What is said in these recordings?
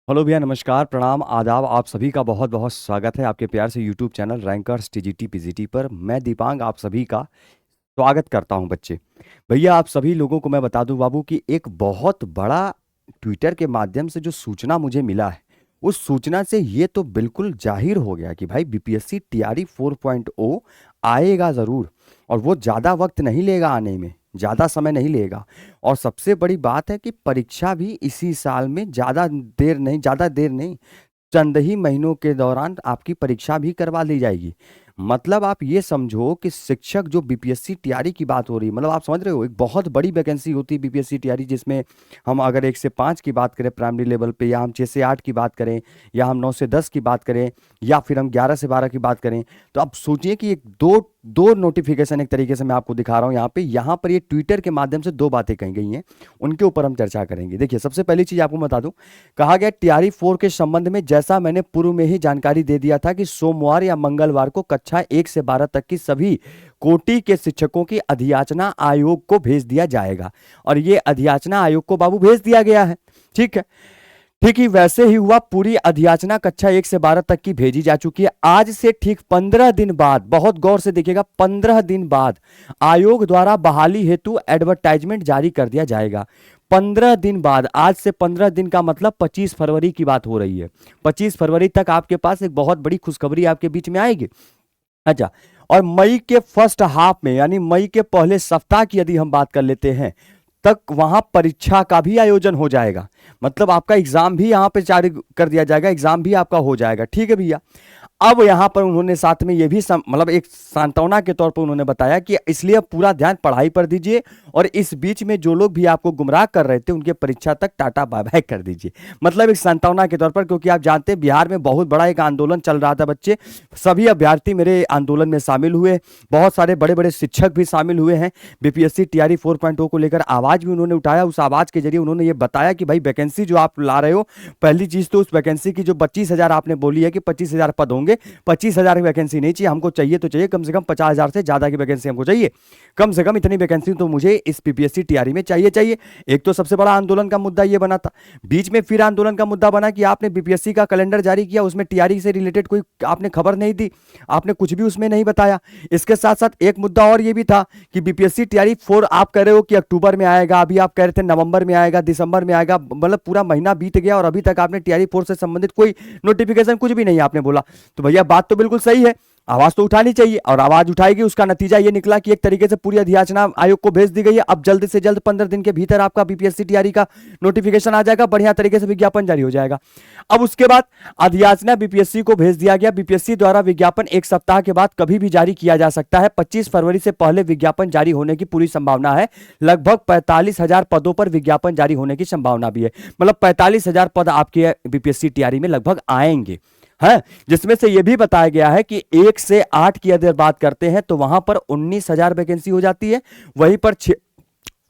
Hello भैया, नमस्कार, प्रणाम, आदाब। आप सभी का बहुत बहुत स्वागत है आपके प्यार से YouTube channel rankers TGT PGT पर। मैं दीपांग आप सभी का स्वागत करता हूं बच्चे। भैया, आप सभी लोगों को मैं बता दूं बाबू कि एक बहुत बड़ा ट्विटर के माध्यम से जो सूचना मुझे मिला है, उस सूचना से ये तो बिल्कुल जाहिर हो गया कि भाई बीपीएससी टीआरई 4.0 आएगा ज़रूर। और वो ज़्यादा वक्त नहीं लेगा आने में, ज़्यादा समय नहीं लेगा। और सबसे बड़ी बात है कि परीक्षा भी इसी साल में ज़्यादा देर नहीं, चंद ही महीनों के दौरान आपकी परीक्षा भी करवा ली जाएगी। मतलब आप ये समझो कि शिक्षक जो बीपीएससी टीआरई की बात हो रही है, मतलब आप समझ रहे हो, एक बहुत बड़ी वैकेंसी होती है बीपीएससी टीआरई, जिसमें हम अगर 1 से 5 की बात करें प्राइमरी लेवल पे, या हम 6 से 8 की बात करें, या हम 9 से 10 की बात करें, या फिर हम 11 से 12 की बात करें। तो आप सोचिए कि एक दो दो नोटिफिकेशन एक तरीके से मैं आपको दिखा रहा हूँ यहाँ पर ये ट्विटर के माध्यम से दो बातें कही गई हैं, उनके ऊपर हम चर्चा करेंगे। देखिए, सबसे पहली चीज आपको बता दूं, कहा गया टीआरई 4 के संबंध में जैसा मैंने पूर्व में ही जानकारी दे दिया था कि सोमवार या मंगलवार को कक्षा 1 से 12 तक की सभी कोटि के शिक्षकों की अधियाचना आयोग को भेज दिया जाएगा। और ये अधियाचना आयोग को बाबू भेज दिया गया है। ठीक है, ठीक ही वैसे ही हुआ। पूरी अधियाचना कक्षा 1 से 12 तक की भेजी जा चुकी है। आज से ठीक 15 दिन बाद, बहुत गौर से देखिएगा, 15 दिन बाद आयोग द्वारा बहाली हेतु एडवर्टाइजमेंट जारी कर दिया जाएगा। 15 दिन बाद, आज से 15 दिन का मतलब 25 फरवरी की बात हो रही है। 25 फरवरी तक आपके पास एक बहुत बड़ी खुशखबरी आपके बीच में आएगी। अच्छा, और मई के फर्स्ट हाफ में, यानी मई के पहले सप्ताह की यदि हम बात कर लेते हैं, तक वहां परीक्षा का भी आयोजन हो जाएगा। मतलब आपका एग्जाम भी यहां पे जारी कर दिया जाएगा, एग्जाम भी आपका हो जाएगा। ठीक है भैया। अब यहां पर उन्होंने साथ में ये भी मतलब एक सांत्वना के तौर पर उन्होंने बताया कि इसलिए पूरा ध्यान पढ़ाई पर दीजिए, और इस बीच में जो लोग भी आपको गुमराह कर रहे थे उनके परीक्षा तक टाटा बाय बाय कर दीजिए। मतलब एक सांत्वना के तौर पर, क्योंकि आप जानते हैं बिहार में बहुत बड़ा एक आंदोलन चल रहा था बच्चे। सभी अभ्यर्थी मेरे आंदोलन में शामिल हुए, बहुत सारे बड़े बड़े शिक्षक भी शामिल हुए हैं। बीपीएससी टीआरई 4.0 को लेकर आवाज भी उन्होंने उठाया। उस आवाज के जरिए उन्होंने ये बताया कि भाई वैकेंसी जो आप ला रहे हो, पहली चीज तो उस वैकेंसी की जो 25,000 आपने बोली है कि 25,000 पद होंगे, 25,000 की वैकेंसी नहीं चाहिए हमको, चाहिए तो चाहिए कम से कम 50,000 से ज्यादा की वैकेंसी हमको चाहिए। कम से कम इतनी वैकेंसी तो मुझे इस बीपीएससी टीआरई में चाहिए। एक तो सबसे बड़ा आंदोलन का मुद्दा ये बना था। बीच में फिर आंदोलन का मुद्दा बना कि आपने बीपीएससी का कैलेंडर जारी किया, उसमें टीआरई से रिलेटेड कोई आपने खबर नहीं दी, आपने कुछ भी उसमें नहीं बताया। इसके साथ साथ एक मुद्दा और ये भी था कि बीपीएससी टीआरई 4 आप कह रहे हो कि अक्टूबर में आएगा, अभी आप कह रहे थे नवंबर में आएगा, दिसंबर में आएगा, मतलब पूरा महीना बीत गया और अभी तक आपने टीआरई 4 से संबंधित कोई नोटिफिकेशन कुछ भी नहीं आपने बोला। तो भैया बात तो बिल्कुल सही है, आवाज तो उठानी चाहिए, और आवाज उठाएगी। उसका नतीजा ये निकला कि एक तरीके से पूरी अधियाचना आयोग को भेज दी गई है। अब जल्द से जल्द 15 दिन के भीतर आपका बीपीएससी टीआरई का नोटिफिकेशन आ जाएगा, बढ़िया तरीके से विज्ञापन जारी हो जाएगा। अब उसके बाद अधियाचना बीपीएससी को भेज दिया गया। बीपीएससी द्वारा विज्ञापन 1 सप्ताह के बाद कभी भी जारी किया जा सकता है। 25 फरवरी से पहले विज्ञापन जारी होने की पूरी संभावना है। लगभग 45,000 पदों पर विज्ञापन जारी होने की संभावना भी है। मतलब 45,000 पद आपके बीपीएससी टीआरई में लगभग आएंगे, है। जिसमें से यह भी बताया गया है कि 1 से 8 की अगर बात करते हैं तो वहां पर 19,000 वैकेंसी हो जाती है।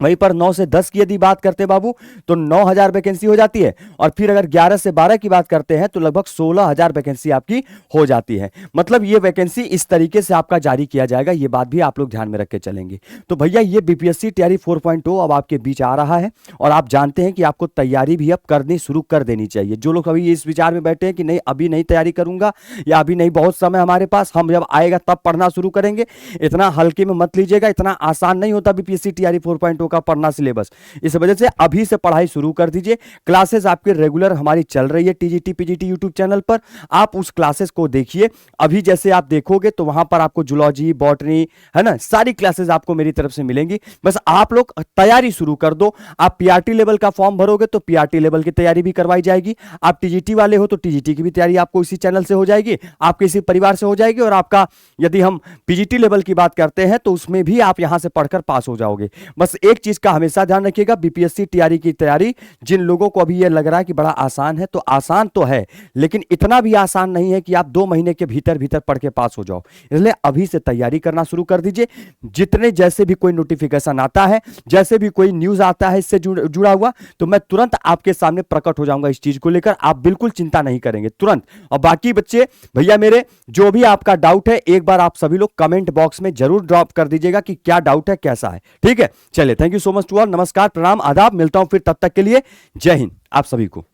वहीं पर 9 से 10 की यदि बात करते हैं बाबू, तो 9,000 वैकेंसी हो जाती है। और फिर अगर 11 से 12 की बात करते हैं तो लगभग 16,000 वैकेंसी आपकी हो जाती है। मतलब ये वैकेंसी इस तरीके से आपका जारी किया जाएगा, ये बात भी आप लोग ध्यान में रख के चलेंगे। तो भैया ये बीपीएससी टीआरई 4.0 अब आपके बीच आ रहा है, और आप जानते हैं कि आपको तैयारी भी अब करनी शुरू कर देनी चाहिए। जो लोग अभी इस विचार में बैठे हैं कि नहीं अभी नहीं तैयारी करूंगा, या अभी नहीं, बहुत समय हमारे पास, हम जब आएगा तब पढ़ना शुरू करेंगे, इतना हल्के में मत लीजिएगा। इतना आसान नहीं होता बीपीएससी टीआरई 4.0 का पढ़ना सिलेबस। इस वजह से अभी से पढ़ाई शुरू कर दीजिए। क्लासेस आपके रेगुलर हमारी चल रही है टीजीटी पीजीटी यूट्यूब चैनल पर, आप उस क्लासेस को देखिए। अभी जैसे आप देखोगे तो वहां पर आपको जूलॉजी, बॉटनी, है ना, सारी क्लासेस आपको मेरी तरफ से मिलेंगी। बस आप लोग तैयारी शुरू कर दो। आप पीआरटी लेवल का फॉर्म भरोगे तो पीआरटी लेवल की तैयारी भी करवाई जाएगी। आप टीजीटी वाले हो तो टीजीटी की भी तैयारी आपको इसी चैनल से हो जाएगी, आपके इसी परिवार से हो जाएगी। और आपका यदि हम पीजीटी लेवल की बात करते हैं तो उसमें भी आप यहां से पढ़कर पास हो जाओगे। बस एक चीज का हमेशा ध्यान रखिएगा, बीपीएससी टीआरई की तैयारी, जिन लोगों को अभी यह लग रहा है कि बड़ा आसान है, तो आसान तो है, लेकिन इतना भी आसान नहीं है कि आप 2 महीने के भीतर भीतर पढ़ के पास हो जाओ। इसलिए अभी से तैयारी करना शुरू कर दीजिए। जितने जैसे भी कोई नोटिफिकेशन आता है, जैसे भी कोई न्यूज आता है इससे जुड़ा हुआ, तो मैं तुरंत आपके सामने प्रकट हो जाऊंगा इस चीज को लेकर। आप बिल्कुल चिंता नहीं करेंगे, तुरंत। और बाकी बच्चे भैया मेरे, जो भी आपका डाउट है एक बार आप सभी लोग कमेंट बॉक्स में जरूर ड्रॉप कर दीजिएगा कि क्या डाउट है, कैसा है। ठीक है, चलिए, thank you so much to all. नमस्कार, प्रणाम, आदाब। मिलता हूं फिर, तब तक के लिए जय हिंद आप सभी को।